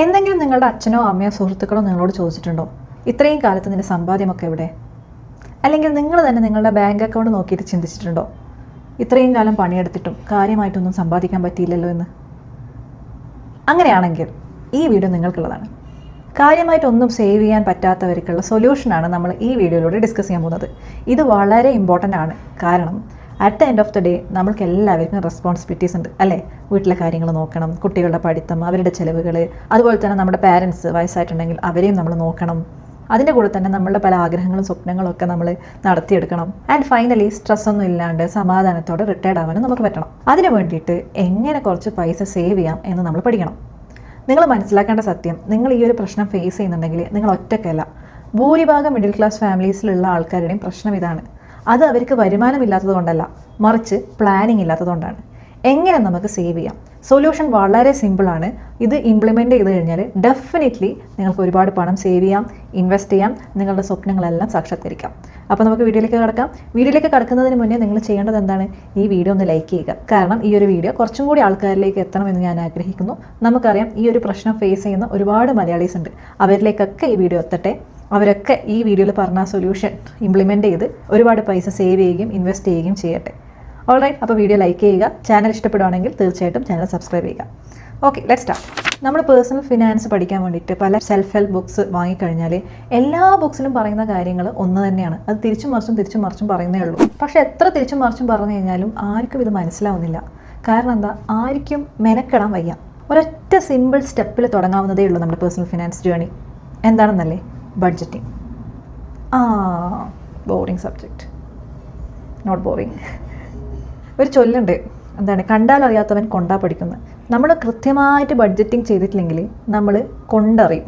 എന്തെങ്കിലും നിങ്ങളുടെ അച്ഛനോ അമ്മയോ സുഹൃത്തുക്കളോ നിങ്ങളോട് ചോദിച്ചിട്ടുണ്ടോ, ഇത്രയും കാലത്ത് നിന്റെ സമ്പാദ്യമൊക്കെ എവിടെ? അല്ലെങ്കിൽ നിങ്ങൾ തന്നെ നിങ്ങളുടെ ബാങ്ക് അക്കൗണ്ട് നോക്കിയിട്ട് ചിന്തിച്ചിട്ടുണ്ടോ, ഇത്രയും കാലം പണിയെടുത്തിട്ടും കാര്യമായിട്ടൊന്നും സമ്പാദിക്കാൻ പറ്റിയില്ലല്ലോ എന്ന്? അങ്ങനെയാണെങ്കിൽ ഈ വീഡിയോ നിങ്ങൾക്കുള്ളതാണ്. കാര്യമായിട്ടൊന്നും സേവ് ചെയ്യാൻ പറ്റാത്തവർക്കുള്ള സൊല്യൂഷനാണ് നമ്മൾ ഈ വീഡിയോയിലൂടെ ഡിസ്കസ് ചെയ്യാൻ പോകുന്നത്. ഇത് വളരെ ഇമ്പോർട്ടൻ്റ് ആണ്. കാരണം at the end of the day നമ്മൾക്ക് എല്ലാവർക്കും റെസ്പോൺസിബിലിറ്റീസ് ഉണ്ട് അല്ലേ? വീട്ടിലെ കാര്യങ്ങൾ നോക്കണം, കുട്ടികളുടെ പഠിത്തം, അവരുടെ ചിലവുകൾ, അതുപോലെ തന്നെ നമ്മുടെ പാരൻസ് വയസ്സായിട്ടുണ്ടെങ്കിൽ അവരെയും നമ്മൾ നോക്കണം. അതിൻ്റെ കൂടെ തന്നെ നമ്മളുടെ പല ആഗ്രഹങ്ങളും സ്വപ്നങ്ങളും ഒക്കെ നമ്മൾ നടത്തിയെടുക്കണം. ആൻഡ് ഫൈനലി സ്ട്രെസ്സൊന്നും ഇല്ലാണ്ട് സമാധാനത്തോടെ റിട്ടയർഡ് ആവാനും നമുക്ക് പറ്റണം. അതിന് വേണ്ടിയിട്ട് എങ്ങനെ കുറച്ച് പൈസ സേവ് ചെയ്യാം എന്ന് നമ്മൾ പഠിക്കണം. നിങ്ങൾ മനസ്സിലാക്കേണ്ട സത്യം, നിങ്ങൾ ഈ ഒരു പ്രശ്നം ഫേസ് ചെയ്യുന്നുണ്ടെങ്കിൽ നിങ്ങൾ ഒറ്റയ്ക്കല്ല. ഭൂരിഭാഗം മിഡിൽ ക്ലാസ് ഫാമിലീസിലുള്ള ആൾക്കാരുടെയും പ്രശ്നം ഇതാണ്. അത് അവർക്ക് വരുമാനമില്ലാത്തത് കൊണ്ടല്ല, മറിച്ച് പ്ലാനിങ് ഇല്ലാത്തതുകൊണ്ടാണ്. എങ്ങനെ നമുക്ക് സേവ് ചെയ്യാം? സൊല്യൂഷൻ വളരെ സിമ്പിളാണ്. ഇത് ഇംപ്ലിമെൻറ്റ് ചെയ്ത് കഴിഞ്ഞാൽ ഡെഫിനറ്റ്ലി നിങ്ങൾക്ക് ഒരുപാട് പണം സേവ് ചെയ്യാം, ഇൻവെസ്റ്റ് ചെയ്യാം, നിങ്ങളുടെ സ്വപ്നങ്ങളെല്ലാം സാക്ഷാത്കരിക്കാം. അപ്പോൾ നമുക്ക് വീഡിയോയിലേക്ക് കടക്കാം. വീഡിയോയിലേക്ക് കടക്കുന്നതിന് മുന്നേ നിങ്ങൾ ചെയ്യേണ്ടത് എന്താണ്? ഈ വീഡിയോ ഒന്ന് ലൈക്ക് ചെയ്യുക. കാരണം ഈ ഒരു വീഡിയോ കുറച്ചും കൂടി ആൾക്കാരിലേക്ക് എത്തണമെന്ന് ഞാൻ ആഗ്രഹിക്കുന്നു. നമുക്കറിയാം ഈ ഒരു പ്രശ്നം ഫേസ് ചെയ്യുന്ന ഒരുപാട് മലയാളീസ് ഉണ്ട്. അവരിലേക്കൊക്കെ ഈ വീഡിയോ എത്തട്ടെ. അവരൊക്കെ ഈ വീഡിയോയിൽ പറഞ്ഞ സൊല്യൂഷൻ ഇംപ്ലിമെൻറ്റ് ചെയ്ത് ഒരുപാട് പൈസ സേവ് ചെയ്യുകയും ഇൻവെസ്റ്റ് ചെയ്യുകയും ചെയ്യട്ടെ. ഓൾറൈറ്റ്, അപ്പോൾ വീഡിയോ ലൈക്ക് ചെയ്യുക. ചാനൽ ഇഷ്ടപ്പെടുകയാണെങ്കിൽ തീർച്ചയായിട്ടും ചാനൽ സബ്സ്ക്രൈബ് ചെയ്യുക. Okay, let's start. നമ്മൾ പേഴ്സണൽ ഫിനാൻസ് പഠിക്കാൻ വേണ്ടിയിട്ട് പല സെൽഫ് ഹെൽപ്പ് ബുക്സ് വാങ്ങിക്കഴിഞ്ഞാൽ എല്ലാ ബുക്സിലും പറയുന്ന കാര്യങ്ങൾ ഒന്ന് തന്നെയാണ്. അത് തിരിച്ചും മറിച്ചും പറയുന്നേ ഉള്ളൂ. പക്ഷേ എത്ര തിരിച്ചും മറിച്ചും പറഞ്ഞു കഴിഞ്ഞാലും ആർക്കും ഇത് മനസ്സിലാവുന്നില്ല. കാരണം എന്താ? ആർക്കും മെനക്കെടാൻ വയ്യ. ഒരൊറ്റ സിമ്പിൾ സ്റ്റെപ്പിൽ തുടങ്ങാവുന്നതേ ഉള്ളൂ നമ്മുടെ പേഴ്സണൽ ഫിനാൻസ് ജേണി. എന്താണെന്നല്ലേ? Budgeting. Boring subject. Not boring. ഒരു ചൊല്ലുണ്ട്, എന്താണ്? കണ്ടാൽ അറിയാത്തവൻ കൊണ്ടാ പഠിക്കുന്നത്. നമ്മൾ കൃത്യമായിട്ട് ബഡ്ജറ്റിംഗ് ചെയ്തിട്ടില്ലെങ്കിൽ നമ്മൾ കൊണ്ടറിയും.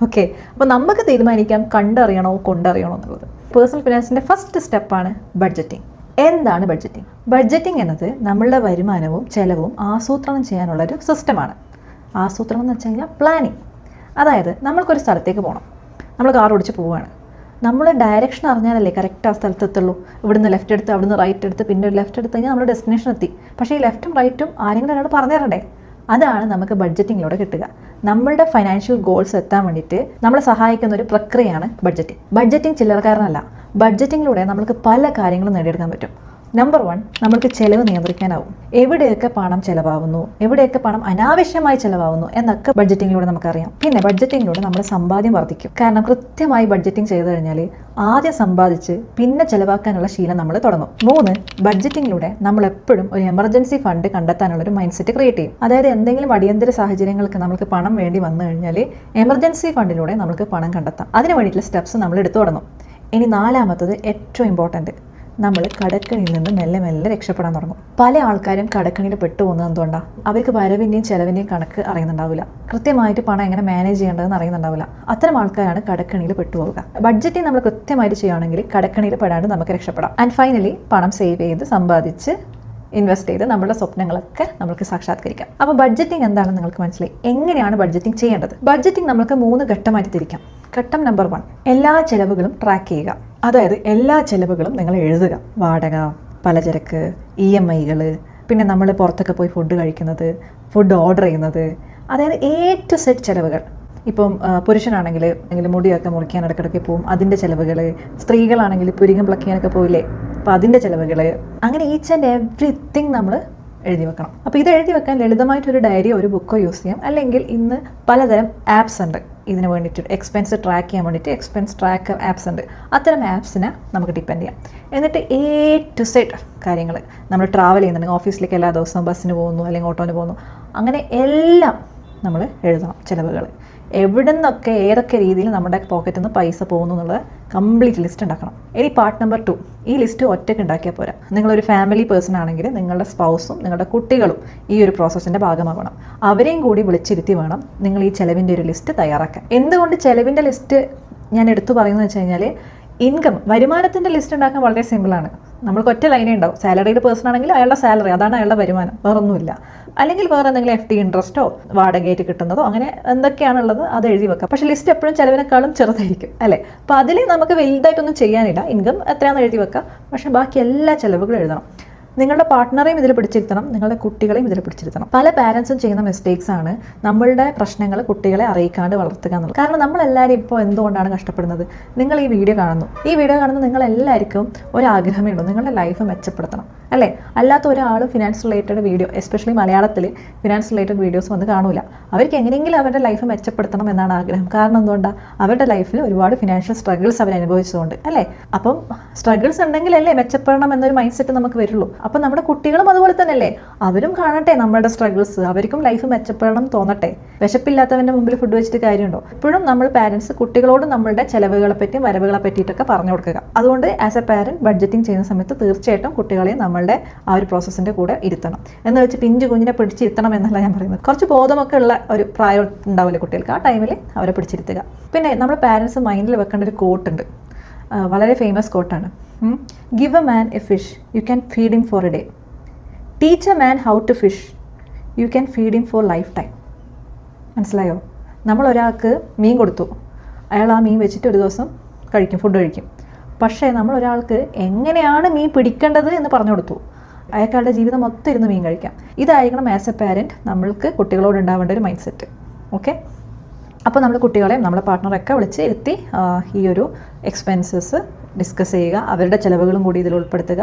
ഓക്കെ, അപ്പോൾ നമുക്ക് തീരുമാനിക്കാം കണ്ടറിയണോ കൊണ്ടറിയണോ എന്നുള്ളത്. പേഴ്സണൽ ഫിനാൻസിൻ്റെ ഫസ്റ്റ് സ്റ്റെപ്പാണ് ബഡ്ജറ്റിംഗ്. എന്താണ് ബഡ്ജറ്റിംഗ്? ബഡ്ജറ്റിംഗ് എന്നത് നമ്മളുടെ വരുമാനവും ചെലവും ആസൂത്രണം ചെയ്യാനുള്ളൊരു സിസ്റ്റമാണ്. ആസൂത്രണം എന്ന് വെച്ച് കഴിഞ്ഞാൽ പ്ലാനിങ്. അതായത് നമ്മൾക്കൊരു സ്ഥലത്തേക്ക് പോകണം, നമ്മൾ കാർ ഓടിച്ച് പോവുകയാണ്. നമ്മൾ ഡയറക്ഷൻ അറിഞ്ഞാലല്ലേ കറക്റ്റ് ആ സ്ഥലത്തെത്തുള്ളൂ. ഇവിടുന്ന് ലെഫ്റ്റ് എടുത്ത് അവിടുന്ന് റൈറ്റ് എടുത്ത് പിന്നെ ഒരു ലെഫ്റ്റ് എടുത്ത് കഴിഞ്ഞാൽ നമ്മൾ ഡെസ്റ്റിനേഷൻ എത്തി. പക്ഷേ ഈ ലെഫ്റ്റും റൈറ്റും ആരെങ്കിലും എന്നോട് പറഞ്ഞു തരണ്ടേ? അതാണ് നമുക്ക് ബഡ്ജറ്റിങ്ങിലൂടെ കിട്ടുക. നമ്മളുടെ ഫൈനാൻഷ്യൽ ഗോൾസ് എത്താൻ വേണ്ടിയിട്ട് നമ്മളെ സഹായിക്കുന്ന ഒരു പ്രക്രിയയാണ് ബഡ്ജറ്റിംഗ്. ബഡ്ജറ്റിംഗ് ചില്ലറക്കാരനല്ല. ബഡ്ജറ്റിങ്ങിലൂടെ നമുക്ക് പല കാര്യങ്ങളും നേടിയെടുക്കാൻ പറ്റും. നമ്പർ 1, നമ്മൾക്ക് ചിലവ് നിയന്ത്രിക്കാനാവും. എവിടെയൊക്കെ പണം ചിലവാകുന്നു, എവിടെയൊക്കെ പണം അനാവശ്യമായി ചിലവാകുന്നു എന്നൊക്കെ ബഡ്ജറ്റിങ്ങിലൂടെ നമുക്കറിയാം. പിന്നെ ബഡ്ജറ്റിങ്ങിലൂടെ നമ്മുടെ സമ്പാദ്യം വർദ്ധിക്കും. കാരണം കൃത്യമായി ബഡ്ജറ്റിംഗ് ചെയ്തു കഴിഞ്ഞാൽ ആദ്യം സമ്പാദിച്ച് പിന്നെ ചിലവാക്കാനുള്ള ശീലം നമ്മൾ തുടങ്ങും. 3, ബഡ്ജറ്റിങ്ങിലൂടെ നമ്മൾ എപ്പോഴും ഒരു എമർജൻസി ഫണ്ട് കണ്ടെത്താനുള്ളൊരു മൈൻഡ് സെറ്റ് ക്രിയേറ്റ് ചെയ്യും. അതായത് എന്തെങ്കിലും അടിയന്തര സാഹചര്യങ്ങൾക്ക് നമുക്ക് പണം വേണ്ടി വന്നു കഴിഞ്ഞാൽ എമർജൻസി ഫണ്ടിലൂടെ നമുക്ക് പണം കണ്ടെത്താം. അതിന് വേണ്ടിയിട്ടുള്ള സ്റ്റെപ്സ് നമ്മൾ എടുത്തു തുടങ്ങും. ഇനി 4മത്തത് ഏറ്റവും ഇമ്പോർട്ടൻറ്റ്, നമ്മൾ കടക്കണിയിൽ നിന്ന് മെല്ലെ മെല്ലെ രക്ഷപ്പെടാൻ തുടങ്ങും. പല ആൾക്കാരും കടക്കണിയിൽ പെട്ടുപോകുന്നത് എന്തുകൊണ്ടാണ്? അവർക്ക് വരവിൻ്റെയും ചെലവിൻ്റെയും കണക്ക് അറിയുന്നുണ്ടാവില്ല. കൃത്യമായിട്ട് പണം എങ്ങനെ മാനേജ് ചെയ്യേണ്ടതെന്ന് അറിയുന്നുണ്ടാവില്ല. അത്തരം ആൾക്കാരാണ് കടക്കണിയിൽ പെട്ടുപോകുക. ബഡ്ജറ്റിംഗ് നമ്മൾ കൃത്യമായിട്ട് ചെയ്യുകയാണെങ്കിൽ കടക്കണിയിൽ പെടാണ്ട് നമുക്ക് രക്ഷപ്പെടാം. ആൻഡ് ഫൈനലി പണം സേവ് ചെയ്ത് സമ്പാദിച്ച് ഇൻവെസ്റ്റ് ചെയ്ത് നമ്മുടെ സ്വപ്നങ്ങളൊക്കെ നമുക്ക് സാക്ഷാത്കരിക്കാം. അപ്പോൾ ബഡ്ജറ്റിംഗ് എന്താണെന്ന് നിങ്ങൾക്ക് മനസ്സിലായി. എങ്ങനെയാണ് ബഡ്ജറ്റിംഗ് ചെയ്യേണ്ടത്? ബഡ്ജറ്റിംഗ് നമുക്ക് 3 ഘട്ടമായിട്ട് തിരിക്കാം. ഘട്ടം നമ്പർ 1, എല്ലാ ചെലവുകളും ട്രാക്ക് ചെയ്യുക. അതായത് എല്ലാ ചെലവുകളും നിങ്ങൾ എഴുതുക. വാടക, പലചരക്ക്, EMI, പിന്നെ നമ്മൾ പുറത്തൊക്കെ പോയി ഫുഡ് കഴിക്കുന്നത്, ഫുഡ് ഓർഡർ ചെയ്യുന്നത്, അതായത് A to Z ചെലവുകൾ. ഇപ്പം പുരുഷനാണെങ്കിൽ മുടിയൊക്കെ മുറിക്കാൻ ഇടയ്ക്കിടയ്ക്ക് പോവും, അതിൻ്റെ ചിലവുകൾ. സ്ത്രീകളാണെങ്കിൽ പുരികം പ്ലക്കിയാനൊക്കെ പോയില്ലേ, അപ്പോൾ അതിൻ്റെ ചിലവുകൾ. അങ്ങനെ ഈച്ച് ആൻഡ് എവ്രിതിങ് നമ്മൾ എഴുതി വെക്കണം. അപ്പോൾ ഇത് എഴുതി വെക്കാൻ ലളിതമായിട്ടൊരു ഡയറിയോ ഒരു ബുക്കോ യൂസ് ചെയ്യാം. അല്ലെങ്കിൽ ഇന്ന് പലതരം ആപ്സ് ഉണ്ട് ഇതിന് വേണ്ടിയിട്ട്. എക്സ്പെൻസ് ട്രാക്ക് ചെയ്യാൻ വേണ്ടിയിട്ട് എക്സ്പെൻസ് ട്രാക്കർ ആപ്സ് ഉണ്ട്. അത്തരം ആപ്സിനെ നമുക്ക് ഡിപ്പെൻഡ് ചെയ്യാം. എന്നിട്ട് A to Z കാര്യങ്ങൾ നമ്മൾ ട്രാവൽ ചെയ്യുന്നുണ്ടെങ്കിൽ, ഓഫീസിലേക്ക് എല്ലാ ദിവസവും ബസ്സിന് പോകുന്നു അല്ലെങ്കിൽ ഓട്ടോന് പോകുന്നു, അങ്ങനെ എല്ലാം നമ്മൾ എഴുതണം. ചിലവുകൾ എവിടെ നിന്നൊക്കെ ഏതൊക്കെ രീതിയിൽ നമ്മുടെ പോക്കറ്റിൽ നിന്ന് പൈസ പോകുന്നു എന്നുള്ളത് കംപ്ലീറ്റ് ലിസ്റ്റ് ഉണ്ടാക്കണം. ഇനി പാർട്ട് നമ്പർ 2, ഈ ലിസ്റ്റ് ഒറ്റയ്ക്ക് ഉണ്ടാക്കിയാൽ പോരാ. നിങ്ങളൊരു ഫാമിലി പേഴ്സൺ ആണെങ്കിൽ നിങ്ങളുടെ സ്പൗസും നിങ്ങളുടെ കുട്ടികളും ഈ ഒരു പ്രോസസ്സിൻ്റെ ഭാഗമാകണം. അവരെയും കൂടി വിളിച്ചിരുത്തി വേണം നിങ്ങൾ ഈ ചിലവിൻ്റെ ഒരു ലിസ്റ്റ് തയ്യാറാക്കാൻ. എന്തുകൊണ്ട് ചിലവിൻ്റെ ലിസ്റ്റ് ഞാൻ എടുത്തു പറയുന്നത് വെച്ച് കഴിഞ്ഞാൽ, ഇൻകം, വരുമാനത്തിൻ്റെ ലിസ്റ്റ് ഉണ്ടാക്കാൻ വളരെ സിമ്പിളാണ്. നമ്മൾക്ക് ഒറ്റ ലൈനേ ഉണ്ടാവും. സാലറീഡ് പേഴ്സൺ ആണെങ്കിൽ അയാളുടെ സാലറി, അതാണ് അയാളുടെ വരുമാനം, വേറൊന്നുമില്ല. അല്ലെങ്കിൽ വേറെ എന്തെങ്കിലും FD ഇൻട്രസ്റ്റോ വാടകയായിട്ട് കിട്ടുന്നതോ അങ്ങനെ എന്തൊക്കെയാണുള്ളത് അത് എഴുതി വെക്കാം. പക്ഷേ ലിസ്റ്റ് എപ്പോഴും ചിലവിനേക്കാളും ചെറുതായിരിക്കും അല്ലേ? അപ്പോൾ അതിൽ നമുക്ക് വലുതായിട്ടൊന്നും ചെയ്യാനില്ല. ഇൻകം എത്രയാണെന്ന് എഴുതി വെക്കാം, പക്ഷേ ബാക്കി എല്ലാ ചിലവുകളും എഴുതണം. നിങ്ങളുടെ പാർട്ട്ണറെയും ഇതിൽ പിടിച്ചിരുത്തണം, നിങ്ങളുടെ കുട്ടികളെയും ഇതിൽ പിടിച്ചിരുത്തണം. പല പാരൻസും ചെയ്യുന്ന മിസ്റ്റേക്സ് ആണ് നമ്മളുടെ പ്രശ്നങ്ങൾ കുട്ടികളെ അറിയിക്കാണ്ട് വളർത്തുക എന്നുള്ളത്. കാരണം നമ്മളെല്ലാവരും ഇപ്പോൾ എന്തുകൊണ്ടാണ് കഷ്ടപ്പെടുന്നത്? നിങ്ങൾ ഈ വീഡിയോ കാണുന്നു, നിങ്ങളെല്ലാവർക്കും ഒരാഗ്രഹമേ ഉള്ളൂ, നിങ്ങളുടെ ലൈഫ് മെച്ചപ്പെടുത്തണം അല്ലേ? അല്ലാത്ത ഒരാൾ ഫിനാൻസ് റിലേറ്റഡ് വീഡിയോ, എസ്പെഷ്യലി മലയാളത്തിൽ ഫിനാൻസ് റിലേറ്റഡ് വീഡിയോസ് വന്ന് കാണൂല. അവർക്ക് എങ്ങനെയെങ്കിലും അവരുടെ ലൈഫ് മെച്ചപ്പെടുത്തണം എന്നാണ് ആഗ്രഹം. കാരണം എന്തുകൊണ്ടാണ്? അവരുടെ ലൈഫിൽ ഒരുപാട് ഫിനാൻഷ്യൽ സ്ട്രഗിൾസ് അവർ അനുഭവിച്ചതുകൊണ്ട് അല്ലേ? അപ്പം സ്ട്രഗിൾസ് ഉണ്ടെങ്കിലല്ലേ മെച്ചപ്പെടണം എന്നൊരു മൈൻഡ് സെറ്റ് നമുക്ക് വരുള്ളൂ. അപ്പം നമ്മുടെ കുട്ടികളും അതുപോലെ തന്നെയല്ലേ, അവരും കാണട്ടെ നമ്മുടെ സ്ട്രഗിൾസ്, അവർക്കും ലൈഫ് മെച്ചപ്പെടണം തോന്നട്ടെ. വിശപ്പില്ലാത്തവൻ്റെ മുമ്പിൽ ഫുഡ് വെച്ചിട്ട് കാര്യമുണ്ടോ? എപ്പോഴും നമ്മൾ പാരൻസ് കുട്ടികളോട് നമ്മളുടെ ചിലവുകളെ പറ്റിയും വരവുകളെ പറ്റിയിട്ടൊക്കെ പറഞ്ഞു കൊടുക്കുക. അതുകൊണ്ട് ആസ് എ പാരൻറ്റ് ബഡ്ജറ്റിംഗ് ചെയ്യുന്ന സമയത്ത് തീർച്ചയായിട്ടും കുട്ടികളെ നമ്മളുടെ ആ ഒരു പ്രോസസ്സിൻ്റെ കൂടെ ഇരുത്തണം. എന്ന് വെച്ച് പിഞ്ചു കുഞ്ഞിനെ പിടിച്ചിരുത്തണം എന്നല്ല ഞാൻ പറയുന്നത്. കുറച്ച് ബോധമൊക്കെ ഉള്ള ഒരു പ്രായം ഉണ്ടാവില്ലേ കുട്ടികൾക്ക്, ആ ടൈമിൽ അവരെ പിടിച്ചിരുത്തുക. പിന്നെ നമ്മൾ പാരൻസ് മൈൻഡിൽ വെക്കേണ്ട ഒരു കോട്ടുണ്ട്, വളരെ ഫേമസ് കോട്ടാണ്. Give a man a fish, you can feed him for a day. Teach a man how to fish, you can feed him for lifetime. മനസ്സിലായോ? നമ്മൾ ഒരാൾക്ക് മീൻ കൊടുത്തു, അയാൾ ആ മീൻ വെച്ചിട്ട് ഒരു ദിവസം ഫുഡ് കഴിക്കും. പക്ഷേ നമ്മൾ ഒരാൾക്ക് എങ്ങനെയാണ് മീൻ പിടിക്കേണ്ടത് എന്ന് പറഞ്ഞു കൊടുത്തു, അയാളുടെ ജീവിതം മൊത്തം ഇരുന്ന് മീൻ കഴിക്കാം. ഇതായിരിക്കണം ആസ് എ പാരൻറ്റ് നമ്മൾക്ക് കുട്ടികളോട് ഉണ്ടാവേണ്ട ഒരു മൈൻഡ് സെറ്റ്. ഓക്കെ, അപ്പോൾ നമ്മൾ കുട്ടികളെയും നമ്മളെ പാർട്ട്ണറൊക്കെ വിളിച്ച് ഇരുത്തി ഈ ഒരു എക്സ്പെൻസസ് ഡിസ്കസ് ചെയ്യുക, അവരുടെ ചിലവുകളും കൂടി ഇതിൽ ഉൾപ്പെടുത്തുക,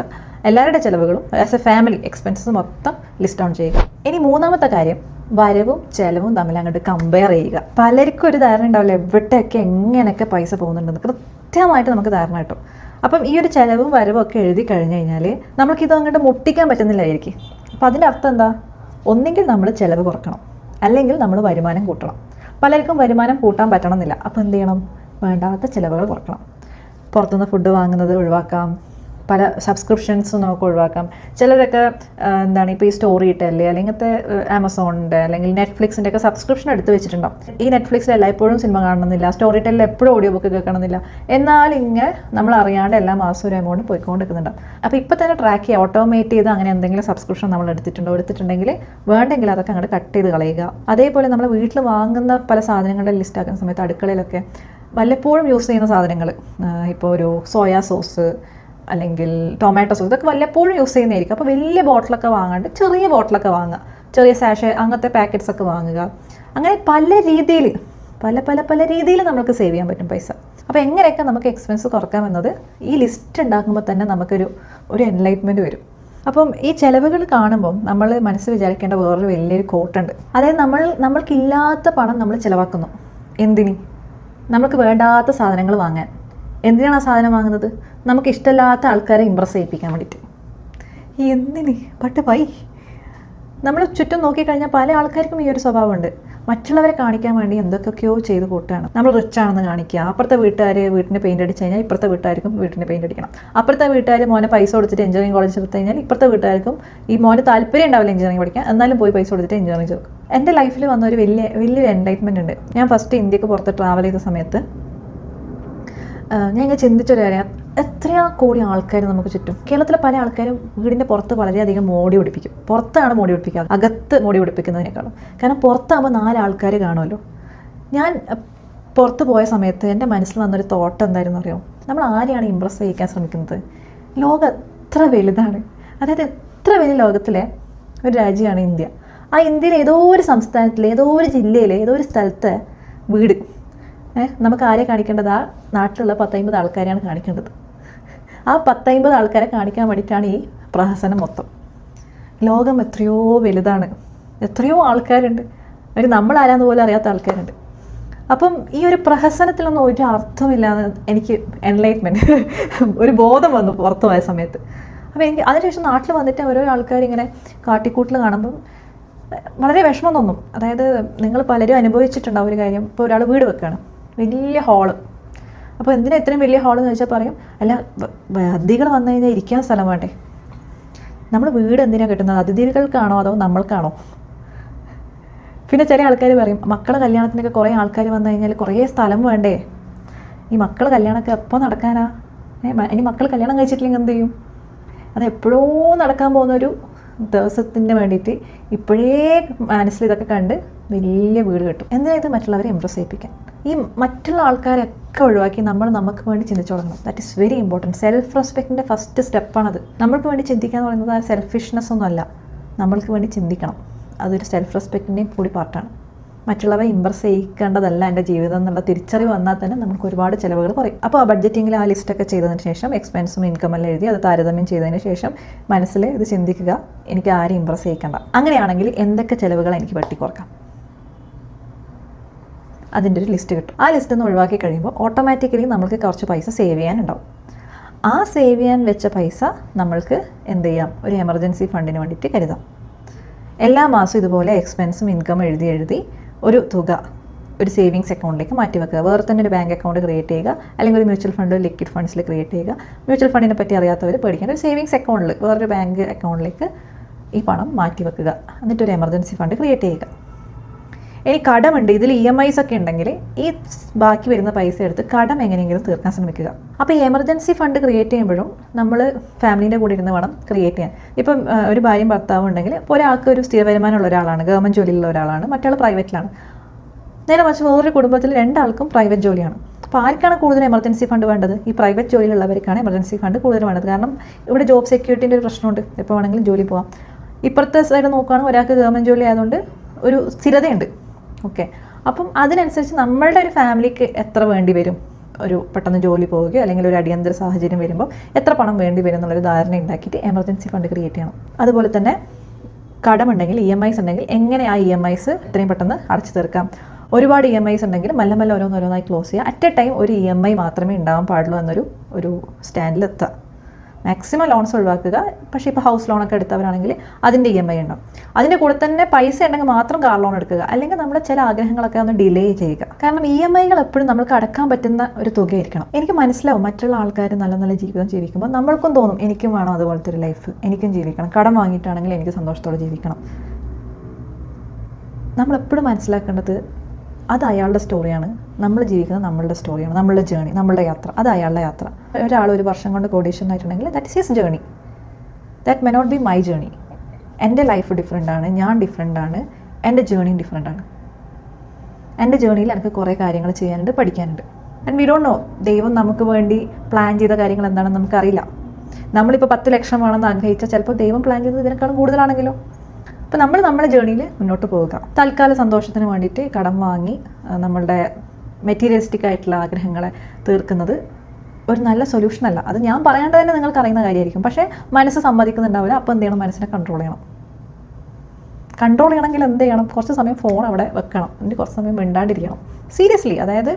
എല്ലാവരുടെ ചിലവുകളും ആസ് എ ഫാമിലി എക്സ്പെൻസസ് മൊത്തം ലിസ്റ്റ് ഡൗൺ ചെയ്യുക. ഇനി മൂന്നാമത്തെ കാര്യം, വരവും ചിലവും തമ്മിൽ അങ്ങോട്ട് കമ്പയർ ചെയ്യുക. പലർക്കും ഒരു ധാരണ ഉണ്ടാവില്ല എവിടെയൊക്കെ എങ്ങനെയൊക്കെ പൈസ പോകുന്നുണ്ടെന്ന് കൃത്യമായിട്ട് നമുക്ക് ധാരണ കിട്ടും. അപ്പം ഈ ഒരു ചിലവും വരവും ഒക്കെ എഴുതി കഴിഞ്ഞ് കഴിഞ്ഞാൽ നമുക്കിത് അങ്ങോട്ട് മുട്ടിക്കാൻ പറ്റുന്നില്ലായിരിക്കും. അപ്പോൾ അതിൻ്റെ അർത്ഥം എന്താ? ഒന്നെങ്കിൽ നമ്മൾ ചിലവ് കുറക്കണം, അല്ലെങ്കിൽ നമ്മൾ വരുമാനം കൂട്ടണം. പലർക്കും വരുമാനം കൂട്ടാൻ പറ്റണമെന്നില്ല. അപ്പോൾ എന്ത് ചെയ്യണം? വേണ്ടാത്ത ചിലവുകൾ കുറക്കണം. പുറത്തുനിന്ന് ഫുഡ് വാങ്ങുന്നത് ഒഴിവാക്കാം, പല സബ്സ്ക്രിപ്ഷൻസും നമുക്ക് ഒഴിവാക്കാം. ചിലരൊക്കെ ഇപ്പോൾ ഈ സ്റ്റോറി ഇട്ടല്ലേ, അല്ലെങ്കിൽ ആമസോണിൻ്റെ അല്ലെങ്കിൽ നെറ്റ്ഫ്ലിക്സിൻ്റെ ഒക്കെ സബ്സ്ക്രിപ്ഷൻ എടുത്ത് വെച്ചിട്ടുണ്ടാവും. ഈ നെറ്റ്ഫ്ലിക്സിൽ എല്ലായ്പ്പോഴും സിനിമ കാണണമെന്നില്ല, സ്റ്റോറി ടെല്ലിൽ എപ്പോഴും ഓഡിയോ ബുക്ക് കേൾക്കണമെന്നില്ല. എന്നാൽ ഇങ്ങനെ നമ്മൾ അറിയാണ്ട് എല്ലാ മാസവും ഒരു എമൗണ്ട് പോയിക്കൊണ്ടിരിക്കുന്നുണ്ടാവും. അപ്പോൾ ഇപ്പോൾ തന്നെ ട്രാക്ക് ചെയ്യുക, ഓട്ടോമേറ്റ് ചെയ്ത് അങ്ങനെ എന്തെങ്കിലും സബ്സ്ക്രിപ്ഷൻ നമ്മൾ എടുത്തിട്ടുണ്ടെങ്കിൽ വേണ്ടെങ്കിൽ അതൊക്കെ അങ്ങോട്ട് കട്ട് ചെയ്ത് കളയുക. അതേപോലെ നമ്മൾ വീട്ടിൽ വാങ്ങുന്ന പല സാധനങ്ങളുടെ ലിസ്റ്റ് ആക്കുന്ന സമയത്ത് അടുക്കളയിലൊക്കെ വല്ലപ്പോഴും യൂസ് ചെയ്യുന്ന സാധനങ്ങൾ, ഇപ്പോൾ ഒരു സോയാ സോസ് അല്ലെങ്കിൽ ടൊമാറ്റോ സോസ്, ഇതൊക്കെ വല്ലപ്പോഴും യൂസ് ചെയ്യുന്നതായിരിക്കും. അപ്പോൾ വലിയ ബോട്ടിലൊക്കെ വാങ്ങാണ്ട് ചെറിയ ബോട്ടിലൊക്കെ വാങ്ങുക, ചെറിയ സാഷെ അങ്ങനത്തെ പാക്കറ്റ്സ് ഒക്കെ വാങ്ങുക. അങ്ങനെ പല രീതിയിൽ പല രീതിയിൽ നമുക്ക് സേവ് ചെയ്യാൻ പറ്റും പൈസ. അപ്പോൾ എങ്ങനെയൊക്കെ നമുക്ക് എക്സ്പെൻസ് കുറക്കാമെന്നത് ഈ ലിസ്റ്റ് ഉണ്ടാക്കുമ്പോൾ തന്നെ നമുക്കൊരു എൻലൈറ്റ്മെൻറ്റ് വരും. അപ്പം ഈ ചിലവുകൾ കാണുമ്പം നമ്മൾ മനസ്സിൽ വിചാരിക്കേണ്ട വേറൊരു വലിയൊരു കോട്ടുണ്ട്. അതായത് നമ്മൾക്കില്ലാത്ത പണം നമ്മൾ ചിലവാക്കുന്നു. എന്തിന്? നമുക്ക് വേണ്ടാത്ത സാധനങ്ങൾ വാങ്ങാൻ. എന്തിനാണ് ആ സാധനം വാങ്ങുന്നത്? നമുക്ക് ഇഷ്ടമില്ലാത്ത ആൾക്കാരെ ഇമ്പ്രസ് ചെയ്യിപ്പിക്കാൻ വേണ്ടിയിട്ട്. എന്തിന്? But why? നമ്മൾ ചുറ്റും നോക്കിക്കഴിഞ്ഞാൽ പല ആൾക്കാർക്കും ഈ ഒരു സ്വഭാവമുണ്ട്. മറ്റുള്ളവരെ കാണിക്കാൻ വേണ്ടി എന്തൊക്കെയോ ചെയ്ത് കൂട്ടുകയാണ്. നമ്മൾ റിച്ച് ആണെന്ന് കാണിക്കുക. അപ്പുറത്തെ വീട്ടുകാർ വീട്ടിന് പെയിൻ്റ് അടിച്ച് കഴിഞ്ഞാൽ ഇപ്പുറത്തെ വീട്ടുകാർക്കും വീട്ടിന് പെയിൻ്റ് അടിക്കണം. അപ്പുറത്തെ വീട്ടുകാർ മോനെ പൈസ കൊടുത്തിട്ട് എഞ്ചിനീയറിംഗ് കോളേജ് ചേർത്ത് കഴിഞ്ഞാൽ ഇപ്പുറത്തെ വീട്ടുകാർക്കും ഈ മോന് താല്പര്യം ഉണ്ടാവില്ല എഞ്ചിനീയറിംഗ് പഠിക്കാൻ, എന്നാലും പോയി പൈസ കൊടുത്തിട്ട് എഞ്ചിനീയറിംഗ് ചേർക്കും. എൻ്റെ ലൈഫിൽ വന്ന ഒരു വലിയൊരു എൻലൈറ്റ്മെൻറ്റ് ഉണ്ട്. ഞാൻ ഫസ്റ്റ് ഇന്ത്യക്ക് പുറത്ത് ട്രാവൽ ചെയ്ത സമയത്ത് ഞാൻ ഇങ്ങനെ ചിന്തിച്ചൊരു കാര്യം, എത്രയാ കോടി ആൾക്കാർ നമുക്ക് ചുറ്റും. കേരളത്തിലെ പല ആൾക്കാരും വീടിൻ്റെ പുറത്ത് വളരെയധികം മോടി പിടിപ്പിക്കും. പുറത്താണ് മോടി പിടിപ്പിക്കുക, അകത്ത് മോടി പിടിപ്പിക്കുന്നതിനേക്കാളും. കാരണം പുറത്താകുമ്പോൾ 4 ആൾക്കാർ കാണുമല്ലോ. ഞാൻ പുറത്ത് പോയ സമയത്ത് എൻ്റെ മനസ്സിൽ വന്നൊരു തോട്ട് എന്തായിരുന്നു അറിയാം? നമ്മൾ ആരെയാണ് ഇമ്പ്രസ് ചെയ്യിക്കാൻ ശ്രമിക്കുന്നത്? ലോകം എത്ര വലുതാണ്. അതായത് എത്ര വലിയ ലോകത്തിലെ ഒരു രാജ്യമാണ് ഇന്ത്യ. ആ ഇന്ത്യയിലെ ഏതോ ഒരു സംസ്ഥാനത്തിലെ ഏതോ ഒരു ജില്ലയിലെ ഏതോ ഒരു സ്ഥലത്തെ വീട് നമുക്ക് ആരെ കാണിക്കേണ്ടത്? ആ നാട്ടിലുള്ള 10-50 ആൾക്കാരെയാണ് കാണിക്കേണ്ടത്. ആ 10-50 ആൾക്കാരെ കാണിക്കാൻ വേണ്ടിയിട്ടാണ് ഈ പ്രഹസനം മൊത്തം. ലോകം എത്രയോ വലുതാണ്, എത്രയോ ആൾക്കാരുണ്ട്, ഒരു നമ്മളാരാന്ന് പോലും അറിയാത്ത ആൾക്കാരുണ്ട്. അപ്പം ഈ ഒരു പ്രഹസനത്തിലൊന്നും ഒരു അർത്ഥമില്ലാന്ന് എനിക്ക് എൻലൈറ്റ്മെൻറ്റ് ഒരു ബോധം വന്നു പുറത്തു പോയ സമയത്ത്. അപ്പോൾ എനിക്ക് അതിനുശേഷം നാട്ടിൽ വന്നിട്ട് ഓരോ ആൾക്കാരിങ്ങനെ കാട്ടിക്കൂട്ടിൽ കാണുമ്പം വളരെ വിഷമം തോന്നും. അതായത് നിങ്ങൾ പലരും അനുഭവിച്ചിട്ടുണ്ടാവും ഒരു കാര്യം. ഇപ്പോൾ ഒരാൾ വീട് വെക്കുകയാണ്, വലിയ ഹാള്. അപ്പോൾ എന്തിനാ ഇത്രയും വലിയ ഹാളെന്ന് ചോദിച്ചാൽ പറയും, അല്ല അതിഥികൾ വന്നു കഴിഞ്ഞാൽ ഇരിക്കാൻ സ്ഥലം വേണ്ടേ? നമ്മൾ വീട് എന്തിനാണ് കിട്ടുന്നത്? അതിഥികൾക്കാണോ അതോ നമ്മൾക്കാണോ? പിന്നെ ചില ആൾക്കാർ പറയും, മക്കളെ കല്യാണത്തിനൊക്കെ കുറേ ആൾക്കാർ വന്നു കഴിഞ്ഞാൽ കുറേ സ്ഥലം വേണ്ടേ? ഈ മക്കളെ കല്യാണമൊക്കെ എപ്പോൾ നടക്കാനാ? ഇനി മക്കൾ കല്യാണം കഴിച്ചിട്ടില്ലെങ്കിൽ എന്ത് ചെയ്യും? അതെപ്പോഴോ നടക്കാൻ പോകുന്നൊരു ദിവസത്തിന് വേണ്ടിയിട്ട് ഇപ്പോഴേ മനസ്സിൽ ഇതൊക്കെ കണ്ട് വലിയ വീട് കിട്ടും. എന്തിനാ ഇത്? മറ്റുള്ളവരെ ഇമ്പ്രസ് ചെയ്യിപ്പിക്കാൻ. ഈ മറ്റുള്ള ആൾക്കാരൊക്കെ ഒഴിവാക്കി നമ്മൾ നമുക്ക് വേണ്ടി ചിന്തിച്ചു തുടങ്ങണം. That is very important. Self റെസ്പെക്റ്റിൻ്റെ ഫസ്റ്റ് സ്റ്റെപ്പാണത്. നമ്മൾക്ക് വേണ്ടി ചിന്തിക്കുക എന്ന് പറയുന്നത് ആ സെൽഫിഷ്നെസ് ഒന്നുമല്ല, നമ്മൾക്ക് വേണ്ടി ചിന്തിക്കണം. അതൊരു സെൽഫ് റെസ്പെക്റ്റിൻ്റെയും കൂടി പാർട്ടാണ്. മറ്റുള്ളവരെ ഇമ്പ്രസ് ചെയ്യിക്കേണ്ടതല്ല എൻ്റെ ജീവിതം എന്നുള്ള തിരിച്ചറിവ് വന്നാൽ തന്നെ നമുക്ക് ഒരുപാട് ചിലവുകൾ കുറയും. അപ്പോൾ ആ ബഡ്ജറ്റിങ്ങിൽ ആ ലിസ്റ്റൊക്കെ ചെയ്തതിന് ശേഷം എക്സ്പെൻസും ഇൻകമെല്ലാം എഴുതി അത് താരതമ്യം ചെയ്തതിന് ശേഷം മനസ്സിൽ ഇത് ചിന്തിക്കുക, എനിക്ക് ആരും ഇമ്പ്രസ് ചെയ്യിക്കേണ്ട. അങ്ങനെയാണെങ്കിൽ എന്തൊക്കെ ചിലവുകൾ എനിക്ക് വെട്ടിക്കുറക്കാം, അതിൻ്റെ ഒരു ലിസ്റ്റ് കിട്ടും. ആ ലിസ്റ്റ് ഒന്ന് ഒഴിവാക്കി കഴിയുമ്പോൾ ഓട്ടോമാറ്റിക്കലി നമ്മൾക്ക് കുറച്ച് പൈസ സേവ് ചെയ്യാനുണ്ടാവും. ആ സേവ് ചെയ്യാൻ വെച്ച പൈസ നമ്മൾക്ക് എന്ത് ചെയ്യാം, ഒരു എമർജൻസി ഫണ്ടിന് വേണ്ടിയിട്ട് കരുതാം. എല്ലാ മാസവും ഇതുപോലെ എക്സ്പെൻസും ഇൻകം എഴുതി ഒരു തുക ഒരു സേവിങ്സ് അക്കൗണ്ടിലേക്ക് മാറ്റി വെക്കുക. വേറെ തന്നെ ഒരു ബാങ്ക് അക്കൗണ്ട് ക്രിയേറ്റ് ചെയ്യുക, അല്ലെങ്കിൽ ഒരു മ്യൂച്വൽ ഫണ്ട് ലിക്വിഡ് ഫണ്ട്സിൽ ക്രിയേറ്റ് ചെയ്യുക. മ്യൂച്വൽ ഫണ്ടിനെ പറ്റി അറിയാത്തവർ പേടിക്കേണ്ട, ഒരു സേവിങ്സ് അക്കൗണ്ടിൽ വേറൊരു ബാങ്ക് അക്കൗണ്ടിലേക്ക് ഈ പണം മാറ്റി വെക്കുക. എന്നിട്ടൊരു എമർജൻസി ഫണ്ട് ക്രിയേറ്റ് ചെയ്യുക. ഇനി കടമുണ്ട്, ഇതിൽ EMIs ഒക്കെ ഉണ്ടെങ്കിൽ ഈ ബാക്കി വരുന്ന പൈസ എടുത്ത് കടം എങ്ങനെയെങ്കിലും തീർക്കാൻ ശ്രമിക്കുക. അപ്പോൾ ഈ എമർജൻസി ഫണ്ട് ക്രിയേറ്റ് ചെയ്യുമ്പോഴും നമ്മൾ ഫാമിലീൻ്റെ കൂടെ ഇരുന്ന് വേണം ക്രിയേറ്റ് ചെയ്യാൻ. ഇപ്പം ഒരു ഭാര്യയും ഭർത്താവും ഉണ്ടെങ്കിൽ ഒരാൾക്ക് ഒരു സ്ഥിര വരുമാനമുള്ള ഒരാളാണ്, ഗവൺമെൻറ് ജോലിയിലുള്ള ഒരാളാണ്, മറ്റാൾ പ്രൈവറ്റിലാണ്. നേരെ മറിച്ച് വേറൊരു കുടുംബത്തിൽ രണ്ടാൾക്കും പ്രൈവറ്റ് ജോലിയാണ്. അപ്പോൾ ആർക്കാണ് കൂടുതൽ എമർജൻസി ഫണ്ട് വേണ്ടത്? ഈ പ്രൈവറ്റ് ജോലിയിലുള്ളവർക്കാണ് എമർജൻസി ഫണ്ട് കൂടുതൽ വേണ്ടത്. കാരണം ഇവിടെ ജോബ് സെക്യൂരിറ്റിൻ്റെ ഒരു പ്രശ്നമുണ്ട്, എപ്പോൾ വേണമെങ്കിലും ജോലി പോകാം. ഇപ്പുറത്തെ സൈഡ് നോക്കുകയാണെങ്കിൽ ഒരാൾക്ക് ഗവൺമെൻറ് ജോലി ആയതുകൊണ്ട് ഒരു സ്ഥിരതയുണ്ട്. ഓക്കെ, അപ്പം അതിനനുസരിച്ച് നമ്മളുടെ ഒരു ഫാമിലിക്ക് എത്ര വേണ്ടി വരും, ഒരു പെട്ടെന്ന് ജോലി പോവുകയോ അല്ലെങ്കിൽ ഒരു അടിയന്തര സാഹചര്യം വരുമ്പോൾ എത്ര പണം വേണ്ടി വരും എന്നുള്ളൊരു ധാരണ ഉണ്ടാക്കിയിട്ട് എമർജൻസി ഫണ്ട് ക്രിയേറ്റ് ചെയ്യണം. അതുപോലെ തന്നെ കടമുണ്ടെങ്കിൽ EMIs ഉണ്ടെങ്കിൽ എങ്ങനെ ആ EMIs എത്രയും പെട്ടെന്ന് അടച്ചു തീർക്കാം. ഒരുപാട് EMIs ഉണ്ടെങ്കിൽ മെല്ലെ ഓരോന്നോരോന്നായി ക്ലോസ് ചെയ്യുക. അറ്റ് എ ടൈം ഒരു EMI മാത്രമേ ഉണ്ടാവാൻ പാടുള്ളൂ എന്നൊരു സ്റ്റാൻഡിലെത്തുക. മാക്സിമം ലോൺസ് ഒഴിവാക്കുക. പക്ഷേ ഇപ്പോൾ ഹൗസ് ലോണൊക്കെ എടുത്തവരാണെങ്കിൽ അതിൻ്റെ EMI ഉണ്ടാവും. അതിൻ്റെ കൂടെ തന്നെ പൈസ ഉണ്ടെങ്കിൽ മാത്രം കാർ ലോൺ എടുക്കുക, അല്ലെങ്കിൽ നമ്മുടെ ചില ആഗ്രഹങ്ങളൊക്കെ ഒന്ന് ഡിലേ ചെയ്യുക. കാരണം EMIകൾ എപ്പോഴും നമ്മൾക്ക് അടക്കാൻ പറ്റുന്ന ഒരു തുകയായിരിക്കണം. എനിക്ക് മനസ്സിലാവും മറ്റുള്ള ആൾക്കാർ നല്ല നല്ല ജീവിതം ജീവിക്കുമ്പോൾ നമ്മൾക്കും തോന്നും എനിക്കും വേണം അതുപോലത്തെ ഒരു ലൈഫ്, എനിക്കും ജീവിക്കണം. കടം വാങ്ങിയിട്ടാണെങ്കിൽ എനിക്ക് സന്തോഷത്തോടെ ജീവിക്കണം. നമ്മളെപ്പോഴും മനസ്സിലാക്കേണ്ടത് അത് അയാളുടെ സ്റ്റോറിയാണ്, നമ്മൾ ജീവിക്കുന്നത് നമ്മളുടെ സ്റ്റോറിയാണ്, നമ്മളുടെ ജേണി, നമ്മളുടെ യാത്ര, അത് അയാളുടെ യാത്ര. ഒരാൾ ഒരു വർഷം കൊണ്ട് കോടീശ്വരനായിട്ടുണ്ടെങ്കിൽ that is his journey, that may not be my journey. എൻ്റെ ലൈഫ് ഡിഫറെൻ്റ് ആണ്, ഞാൻ ഡിഫറെൻ്റ് ആണ്, എൻ്റെ ജേണിയും ഡിഫറെൻ്റ് ആണ്. എൻ്റെ ജേണിയിൽ എനിക്ക് കുറേ കാര്യങ്ങൾ ചെയ്യാനുണ്ട്, പഠിക്കാനുണ്ട്. ആൻഡ് വി ഡോണ്ട് നോ ദൈവം നമുക്ക് വേണ്ടി പ്ലാൻ ചെയ്ത കാര്യങ്ങൾ എന്താണെന്ന് നമുക്കറിയില്ല. നമ്മളിപ്പോൾ 10 ലക്ഷം വേണമെന്ന് ആഗ്രഹിച്ചാൽ ചിലപ്പോൾ ദൈവം പ്ലാൻ ചെയ്തത് ഇതിനേക്കാളും കൂടുതലാണെങ്കിലോ. അപ്പോൾ നമ്മൾ നമ്മുടെ ജേണിയിൽ മുന്നോട്ട് പോവുക. തൽക്കാല സന്തോഷത്തിന് വേണ്ടിയിട്ട് കടം വാങ്ങി നമ്മളുടെ മെറ്റീരിയലിസ്റ്റിക് ആയിട്ടുള്ള ആഗ്രഹങ്ങളെ തീർക്കുന്നത് ഒരു നല്ല സൊല്യൂഷനല്ല. അത് ഞാൻ പറയാണ്ട് തന്നെ നിങ്ങൾക്ക് അറിയുന്ന കാര്യമായിരിക്കും. പക്ഷേ മനസ്സ് സമ്മതിക്കുന്നുണ്ടാവില്ല. അപ്പോൾ എന്ത് ചെയ്യണം, മനസ്സിനെ കൺട്രോൾ ചെയ്യണം. കൺട്രോൾ ചെയ്യണമെങ്കിൽ എന്ത് ചെയ്യണം, കുറച്ച് സമയം ഫോൺ അവിടെ വെക്കണം, എന്നിട്ട് കുറച്ച് സമയം മിണ്ടാണ്ടിരിക്കണം. സീരിയസ്ലി. അതായത്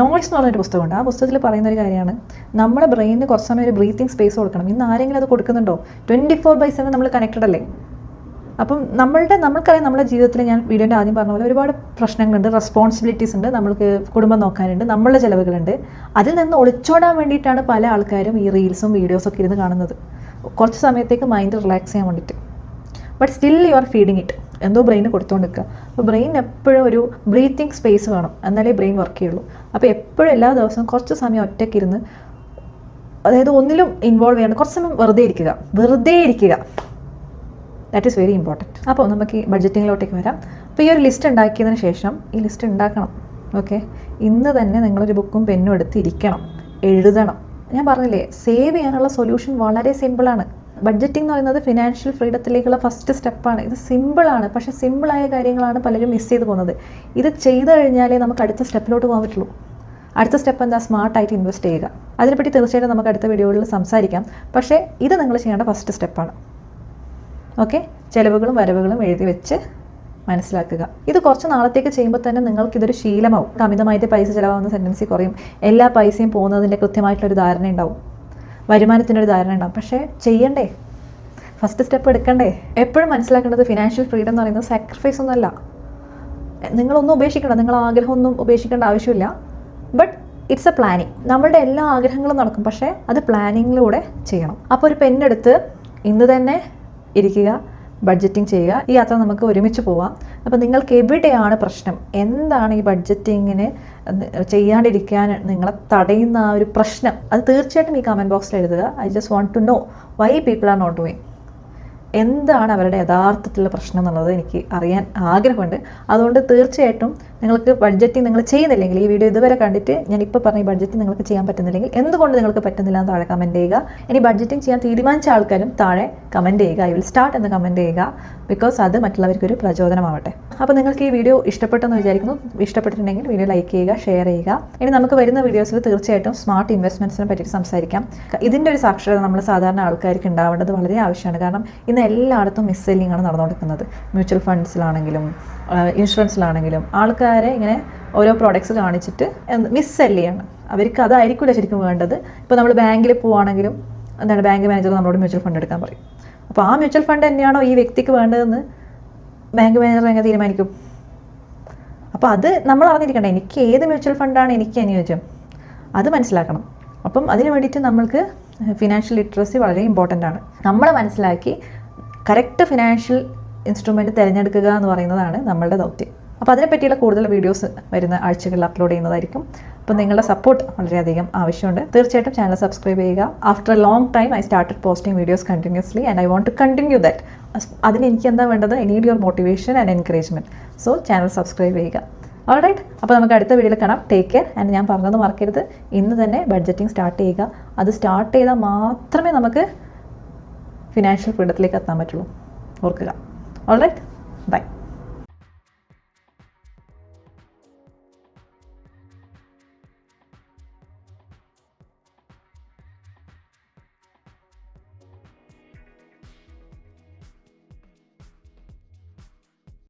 നോയ്സ് എന്ന് പറഞ്ഞൊരു പുസ്തകമുണ്ട്. ആ പുസ്തകത്തിൽ പറയുന്ന ഒരു കാര്യമാണ്, നമ്മുടെ ബ്രെയിനിന് കുറച്ച് സമയം ഒരു ബ്രീത്തിങ് സ്പേസ് കൊടുക്കണം. ഇന്ന് ആരെങ്കിലും അത് കൊടുക്കുന്നുണ്ടോ? 24/7 നമ്മൾ കണക്റ്റഡ് അല്ലേ. അപ്പം നമ്മൾക്കറിയാം നമ്മുടെ ജീവിതത്തിൽ, ഞാൻ വീഡിയോൻ്റെ ആദ്യം പറഞ്ഞ പോലെ ഒരുപാട് പ്രശ്നങ്ങളുണ്ട്, റെസ്പോൺസിബിലിറ്റീസ് ഉണ്ട്, നമ്മൾക്ക് കുടുംബം നോക്കാനുണ്ട്, നമ്മളുടെ ചിലവുകളുണ്ട്. അതിൽ നിന്ന് ഒളിച്ചോടാൻ വേണ്ടിയിട്ടാണ് പല ആൾക്കാരും ഈ റീൽസും വീഡിയോസൊക്കെ ഇരുന്ന് കാണുന്നത്, കുറച്ച് സമയത്തേക്ക് മൈൻഡ് റിലാക്സ് ചെയ്യാൻ വേണ്ടിയിട്ട്. But still you are feeding it, എന്തോ ബ്രെയിന് കൊടുത്തുകൊണ്ട് നിൽക്കുക. അപ്പോൾ ബ്രെയിൻ എപ്പോഴും ഒരു ബ്രീത്തിങ് സ്പേസ് വേണം, എന്നാലേ ബ്രെയിൻ വർക്ക് ചെയ്യുള്ളൂ. അപ്പോൾ എപ്പോഴും എല്ലാ ദിവസവും കുറച്ച് സമയം ഒറ്റയ്ക്കിരുന്ന്, അതായത് ഒന്നിലും ഇൻവോൾവ് ചെയ്യണം, കുറച്ച് സമയം വെറുതെ ഇരിക്കുക. That is very important. അപ്പോൾ നമുക്ക് ഈ ബഡ്ജറ്റിങ്ങിലോട്ടേക്ക് വരാം. അപ്പോൾ ഈ ഒരു ലിസ്റ്റ് ഉണ്ടാക്കിയതിന് ശേഷം ഈ ലിസ്റ്റ് ഉണ്ടാക്കണം. ഓക്കെ, ഇന്ന് തന്നെ നിങ്ങളൊരു ബുക്കും പെന്നും എടുത്ത് ഇരിക്കണം, എഴുതണം. ഞാൻ പറഞ്ഞില്ലേ, സേവ് ചെയ്യാനുള്ള സൊല്യൂഷൻ വളരെ സിമ്പിളാണ്. ബഡ്ജറ്റിംഗ് എന്ന് പറയുന്നത് ഫിനാൻഷ്യൽ ഫ്രീഡത്തിലേക്കുള്ള ഫസ്റ്റ് സ്റ്റെപ്പാണ്. ഇത് സിമ്പിളാണ്, പക്ഷേ സിമ്പിളായ കാര്യങ്ങളാണ് പലരും മിസ് ചെയ്ത് പോകുന്നത്. ഇത് ചെയ്തു കഴിഞ്ഞാലേ നമുക്ക് അടുത്ത സ്റ്റെപ്പിലോട്ട് പോകാൻ പറ്റുള്ളൂ. അടുത്ത സ്റ്റെപ്പ് എന്താ? സ്മാർട്ടായിട്ട് ഇൻവെസ്റ്റ് ചെയ്യുക. അതിനെപ്പറ്റി തീർച്ചയായിട്ടും നമുക്ക് അടുത്ത വീഡിയോകളിൽ സംസാരിക്കാം. പക്ഷേ ഇത് നിങ്ങൾ ചെയ്യേണ്ട ഫസ്റ്റ് സ്റ്റെപ്പാണ്. ഓക്കെ, ചിലവുകളും വരവുകളും എഴുതി വെച്ച് മനസ്സിലാക്കുക. ഇത് കുറച്ച് നാളത്തേക്ക് ചെയ്യുമ്പോൾ തന്നെ നിങ്ങൾക്കിതൊരു ശീലമാവും. അമിതമായിട്ട് പൈസ ചിലവാകുന്ന ടെൻഡൻസി കുറയും. എല്ലാ പൈസയും പോകുന്നതിൻ്റെ കൃത്യമായിട്ടുള്ളൊരു ധാരണ ഉണ്ടാവും, വരുമാനത്തിനൊരു ധാരണ ഉണ്ടാവും. പക്ഷേ ചെയ്യണ്ടേ, ഫസ്റ്റ് സ്റ്റെപ്പ് എടുക്കണ്ടേ? എപ്പോഴും മനസ്സിലാക്കേണ്ടത് ഫിനാൻഷ്യൽ ഫ്രീഡം എന്ന് പറയുന്നത് സാക്രിഫൈസ് ഒന്നുമല്ല. നിങ്ങളൊന്നും ഉപേക്ഷിക്കണം, നിങ്ങൾ ആഗ്രഹമൊന്നും ഉപേക്ഷിക്കേണ്ട ആവശ്യമില്ല. But it's A planning. നമ്മളുടെ എല്ലാ ആഗ്രഹങ്ങളും നടക്കും, പക്ഷേ അത് പ്ലാനിങ്ങിലൂടെ ചെയ്യണം. അപ്പോൾ ഒരു പെണ്ണെടുത്ത് ഇന്ന് തന്നെ ഇരിക്കുക, ബഡ്ജറ്റിംഗ് ചെയ്യുക. ഈ യാത്ര നമുക്ക് ഒരുമിച്ച് പോവാം. അപ്പോൾ നിങ്ങൾക്ക് എവിടെയാണ് പ്രശ്നം, എന്താണ് ഈ ബഡ്ജറ്റിങ്ങിന് ചെയ്യാണ്ടിരിക്കാൻ നിങ്ങളെ തടയുന്ന ആ ഒരു പ്രശ്നം, അത് തീർച്ചയായിട്ടും ഈ കമൻറ്റ് ബോക്സിൽ എഴുതുക. I just want to know why people are not doing. എന്താണ് അവരുടെ യഥാർത്ഥത്തിലുള്ള പ്രശ്നം എന്നുള്ളത് എനിക്ക് അറിയാൻ ആഗ്രഹമുണ്ട്. അതുകൊണ്ട് തീർച്ചയായിട്ടും നിങ്ങൾക്ക് ബഡ്ജറ്റിംഗ് നിങ്ങൾ ചെയ്യുന്നില്ലെങ്കിൽ, ഈ വീഡിയോ ഇതുവരെ കണ്ടിട്ട് ഞാൻ ഇപ്പോൾ പറഞ്ഞ ഈ ബഡ്ജറ്റിംഗ് നിങ്ങൾക്ക് ചെയ്യാൻ പറ്റുന്നില്ലെങ്കിൽ എന്തുകൊണ്ട് നിങ്ങൾക്ക് പറ്റുന്നില്ല എന്ന് താഴെ കമൻറ്റ് ചെയ്യുക. ഇനി ബഡ്ജറ്റിംഗ് ചെയ്യാൻ തീരുമാനിച്ച ആൾക്കാരും താഴെ കമൻറ്റ് ചെയ്യുക, ഐ വിൽ സ്റ്റാർട്ട് എന്ന് കമൻറ്റ് ചെയ്യുക. ബിക്കോസ് അത് മറ്റുള്ളവർക്കൊരു പ്രചോദനമാവട്ടെ. അപ്പോൾ നിങ്ങൾക്ക് ഈ വീഡിയോ ഇഷ്ടപ്പെട്ടെന്ന് വിചാരിക്കുന്നു. ഇഷ്ടപ്പെട്ടിട്ടുണ്ടെങ്കിൽ വീഡിയോ ലൈക്ക് ചെയ്യുക, ഷെയർ ചെയ്യുക. ഇനി നമുക്ക് വരുന്ന വീഡിയോസിൽ തീർച്ചയായിട്ടും സ്മാർട്ട് ഇൻവെസ്റ്റ്മെൻറ്റ്സിനെ പറ്റിയിട്ട് സംസാരിക്കാം. ഇതിൻ്റെ ഒരു സാക്ഷരത നമ്മൾ സാധാരണ ആൾക്കാർക്ക് ഉണ്ടാവേണ്ടത് വളരെ ആവശ്യമാണ്. കാരണം ഇന്ന് എല്ലായിടത്തും മിസ് സെല്ലിംഗ് ആണ് നടന്നുകൊടുക്കുന്നത്. മ്യൂച്വൽ ഫണ്ട്സിലാണെങ്കിലും ഇൻഷുറൻസിലാണെങ്കിലും ആൾക്കാരെ ഇങ്ങനെ ഓരോ പ്രോഡക്ട്സ് കാണിച്ചിട്ട് മിസ് സെല്ല് ചെയ്യണം. അവർക്ക് അതായിരിക്കില്ല ശരിക്കും വേണ്ടത്. ഇപ്പോൾ നമ്മൾ ബാങ്കിൽ പോവുകയാണെങ്കിലും ബാങ്ക് മാനേജർ നമ്മളോട് മ്യൂച്വൽ ഫണ്ട് എടുക്കാൻ പറയും. അപ്പോൾ ആ മ്യൂച്വൽ ഫണ്ട് തന്നെയാണോ ഈ വ്യക്തിക്ക് വേണ്ടതെന്ന് ബാങ്ക് മാനേജർ എങ്ങനെ തീരുമാനിക്കും? അപ്പോൾ അത് നമ്മൾ അറിഞ്ഞിരിക്കണം. എനിക്ക് ഏത് മ്യൂച്വൽ ഫണ്ടാണ് എനിക്ക് അനുയോജ്യം, അത് മനസ്സിലാക്കണം. അപ്പം അതിന് വേണ്ടിയിട്ട് നമ്മൾക്ക് ഫിനാൻഷ്യൽ ലിറ്ററസി വളരെ ഇമ്പോർട്ടൻ്റ് ആണ്. നമ്മൾ മനസ്സിലാക്കി കറക്റ്റ് ഫിനാൻഷ്യൽ ഇൻസ്ട്രുമെൻറ്റ് തിരഞ്ഞെടുക്കുക എന്ന് പറയുന്നതാണ് നമ്മളുടെ ദൗത്യം. അപ്പോൾ അതിനെപ്പറ്റിയുള്ള കൂടുതൽ വീഡിയോസ് വരുന്ന ആഴ്ചകളിൽ അപ്ലോഡ് ചെയ്യുന്നതായിരിക്കും. അപ്പോൾ നിങ്ങളുടെ സപ്പോർട്ട് വളരെയധികം ആവശ്യമുണ്ട്. തീർച്ചയായിട്ടും ചാനൽ സബ്സ്ക്രൈബ് ചെയ്യുക. After a long time I started posting videos continuously and I want to continue that. അതിന് എനിക്ക് എന്താ വേണ്ടത്? I need your motivation and encouragement. So channel subscribe ചെയ്യുക. ഓൾറൈറ്റ്, അപ്പോൾ നമുക്ക് അടുത്ത വീഡിയോയിൽ കാണാം. Take care. ആൻഡ് ഞാൻ പറഞ്ഞത് മറക്കരുത്, ഇന്ന് തന്നെ ബഡ്ജറ്റിംഗ് സ്റ്റാർട്ട് ചെയ്യുക. അത് സ്റ്റാർട്ട് ചെയ്താൽ മാത്രമേ നമുക്ക് ഫിനാൻഷ്യൽ ഫ്രീഡത്തിലേക്ക് എത്താൻ പറ്റുള്ളൂ. ഓർക്കുക. Alright, by.